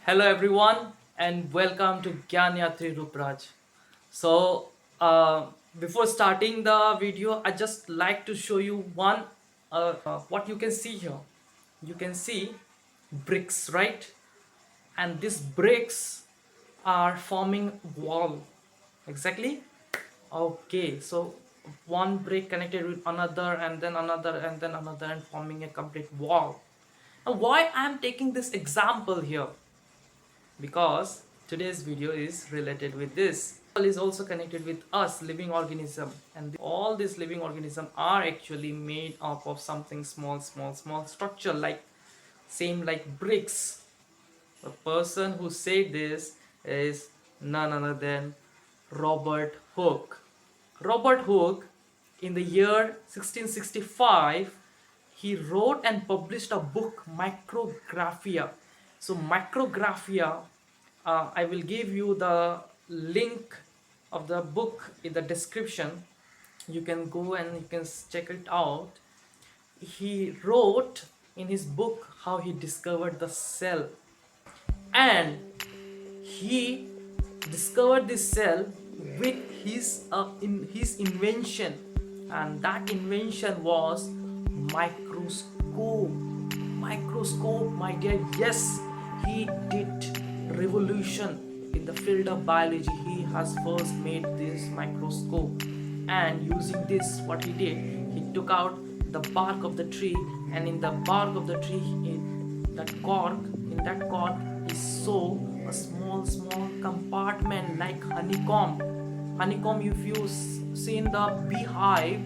Hello everyone and welcome to Gyan Yatri Rupraj. So before starting the video, I just like to show you one what you can see here. You can see bricks, right? And these bricks are forming wall. Exactly. Okay, so one brick connected with another and then another and then another and forming a complete wall. Now, why I am taking this example here? Because today's video is related with this is also connected with us living organism, and all these living organism are actually made up of something small structure, like same like bricks. The person who said this is none other than Robert Hooke. Robert Hooke, in the year 1665, he wrote and published a book, Micrographia. So Micrographia, I will give you the link of the book in the description. You can go and you can check it out. He wrote in his book how he discovered the cell, and he discovered this cell with his invention, and that invention was microscope. Microscope, my dear. Yes, he did revolution in the field of biology. He has first made this microscope, and using this, what he did, he took out the bark of the tree, and in the bark of the tree, in that cork he saw a small compartment like honeycomb. If you seen the beehive,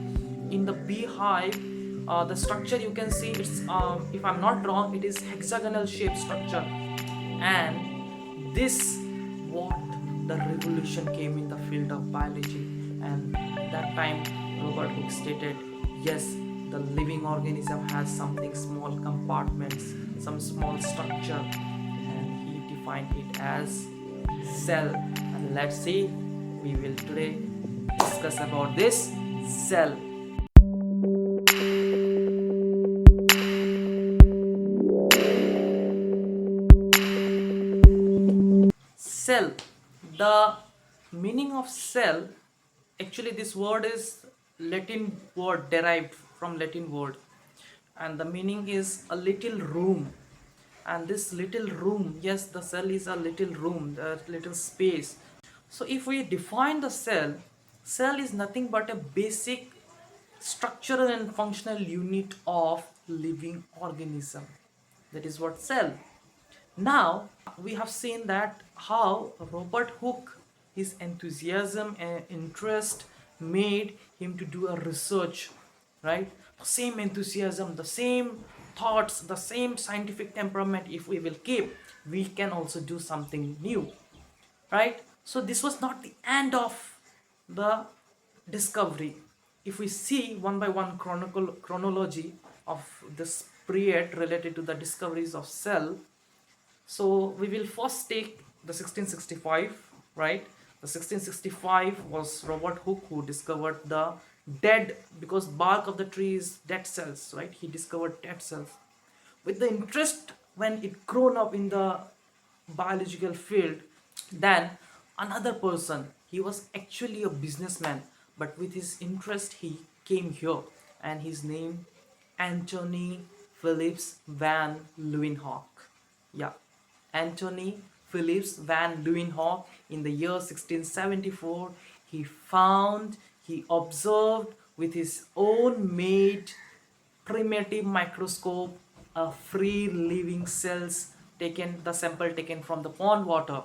in the beehive, the structure you can see, it's if I'm not wrong, it is hexagonal shaped structure. And this what the revolution came in the field of biology. And that time Robert Hooke stated, yes, the living organism has something small compartments, some small structure, and he defined it as cell. And let's see, we will today discuss about this cell. Cell, the meaning of cell, actually this word is Latin word, derived from Latin word, and the meaning is a little room. And this little room, yes, the cell is a little room, a little space. So if we define the cell is nothing but a basic structural and functional unit of living organism. That is what cell. Now we have seen that how Robert Hooke, his enthusiasm and interest made him to do a research, right? The same enthusiasm, the same thoughts, the same scientific temperament, if we will keep, we can also do something new, right? So this was not the end of the discovery. If we see one by one chronology of this period related to the discoveries of cell, so we will first take the 1665, right? The 1665 was Robert Hooke who discovered the dead, because bark of the tree is dead cells, right? He discovered dead cells. With the interest, when it grown up in the biological field, then another person, he was actually a businessman, but with his interest he came here, and his name Anthony Phillips van Leeuwenhoek. Yeah, Anthony Phillips van Leeuwenhoek. In the year 1674, he observed with his own made primitive microscope a free living cells, taken the sample taken from the pond water.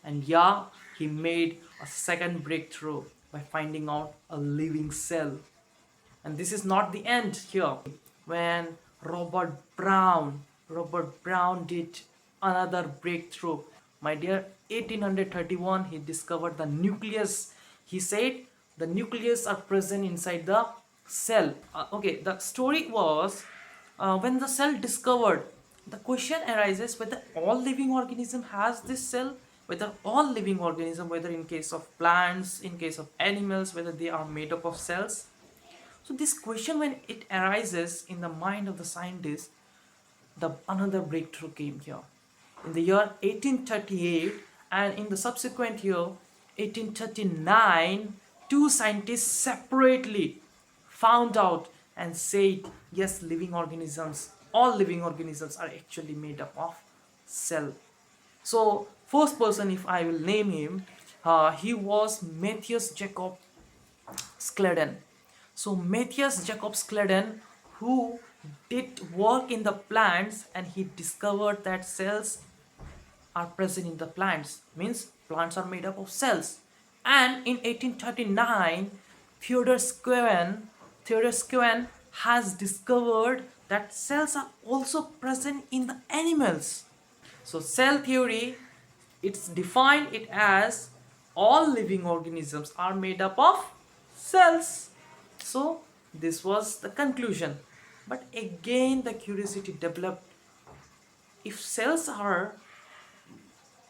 And yeah, he made a second breakthrough by finding out a living cell. And this is not the end here. When Robert Brown did another breakthrough, my dear, 1831, he discovered the nucleus. He said the nucleus are present inside the cell. Okay, the story was, when the cell discovered, the question arises whether all living organism has this cell, whether all living organism, whether in case of plants, in case of animals, whether they are made up of cells. So this question, when it arises in the mind of the scientist, the another breakthrough came here. in the year 1838, and in the subsequent year 1839, two scientists separately found out and said, yes, all living organisms are actually made up of cell. So first person, if I will name him, he was Matthias Jacob Scladen. So Matthias Jacob Scladen, who did work in the plants, and he discovered that cells are present in the plants, means plants are made up of cells. And in 1839, Theodor Schwann has discovered that cells are also present in the animals. So cell theory, it's defined it as all living organisms are made up of cells. So this was the conclusion. But again the curiosity developed, if cells are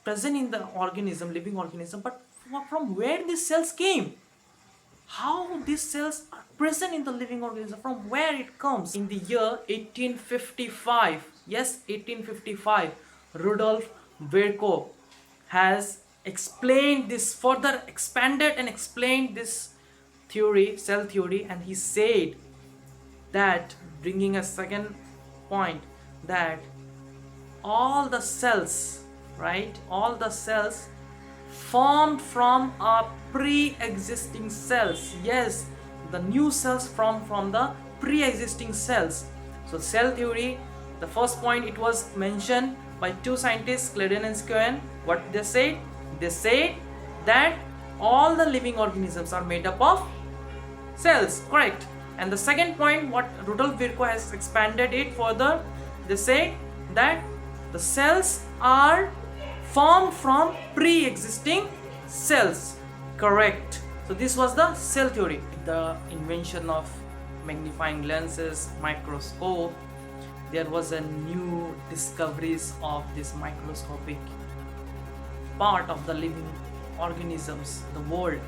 present in the living organism, but from where these cells came? How these cells are present in the living organism, from where it comes? In the year 1855, yes, 1855, Rudolf Virchow has explained this, further expanded and explained this theory, cell theory, and he said that, bringing a second point, that all the cells, right, all the cells formed from a pre-existing cells. Yes, the new cells from the pre-existing cells. So cell theory, the first point, it was mentioned by two scientists, Scladen and Schwann. What they said? They said that all the living organisms are made up of cells, correct. And the second point, what Rudolf Virchow has expanded it further, they say that the cells are formed from pre-existing cells, correct. So this was the cell theory. The invention of magnifying lenses, microscope, there was a new discoveries of this microscopic part of the living organisms, the world.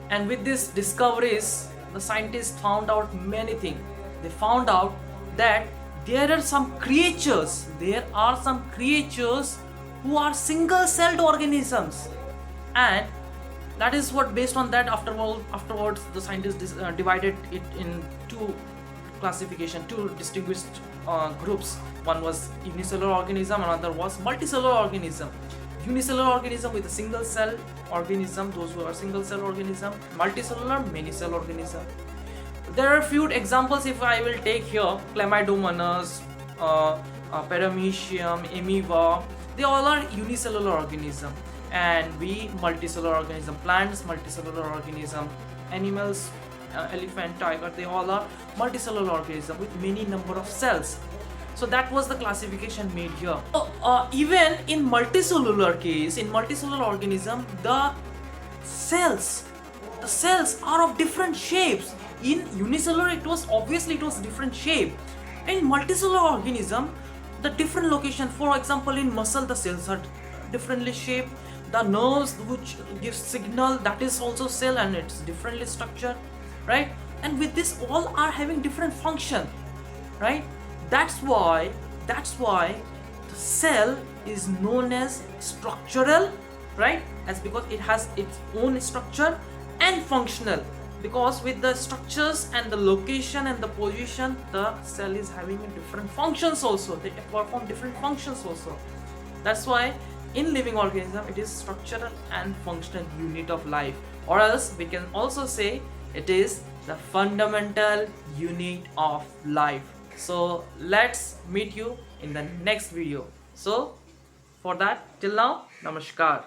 And with these discoveries, the scientists found out many things. They found out that there are some creatures who are single-celled organisms, and that is what, based on that, afterwards the scientists divided it in two distinguished groups. One was unicellular organism, another was multicellular organism. Unicellular organism with a single cell organism, those who are single cell organism. Multicellular, many cell organism. There are few examples if I will take here: Chlamydomonas, Paramecium, Amoeba. They all are unicellular organism, and we multicellular organism. Plants, multicellular organism. Animals, elephant, tiger, they all are multicellular organism with many number of cells. So that was the classification made here. Even in multicellular case, in multicellular organism, the cells are of different shapes. In unicellular, it was different shape. In multicellular organism, the different location, for example, in muscle, the cells are differently shaped. The nerves which gives signal, that is also cell, and it's differently structured, right? And with this, all are having different function, right? That's why the cell is known as structural, right? As because it has its own structure, and functional, because with the structures and the location and the position, the cell is having different functions also. They perform different functions also. That's why in living organism it is structural and functional unit of life, or else we can also say it is the fundamental unit of life. So let's meet you in the next video. So for that, till now, namaskar.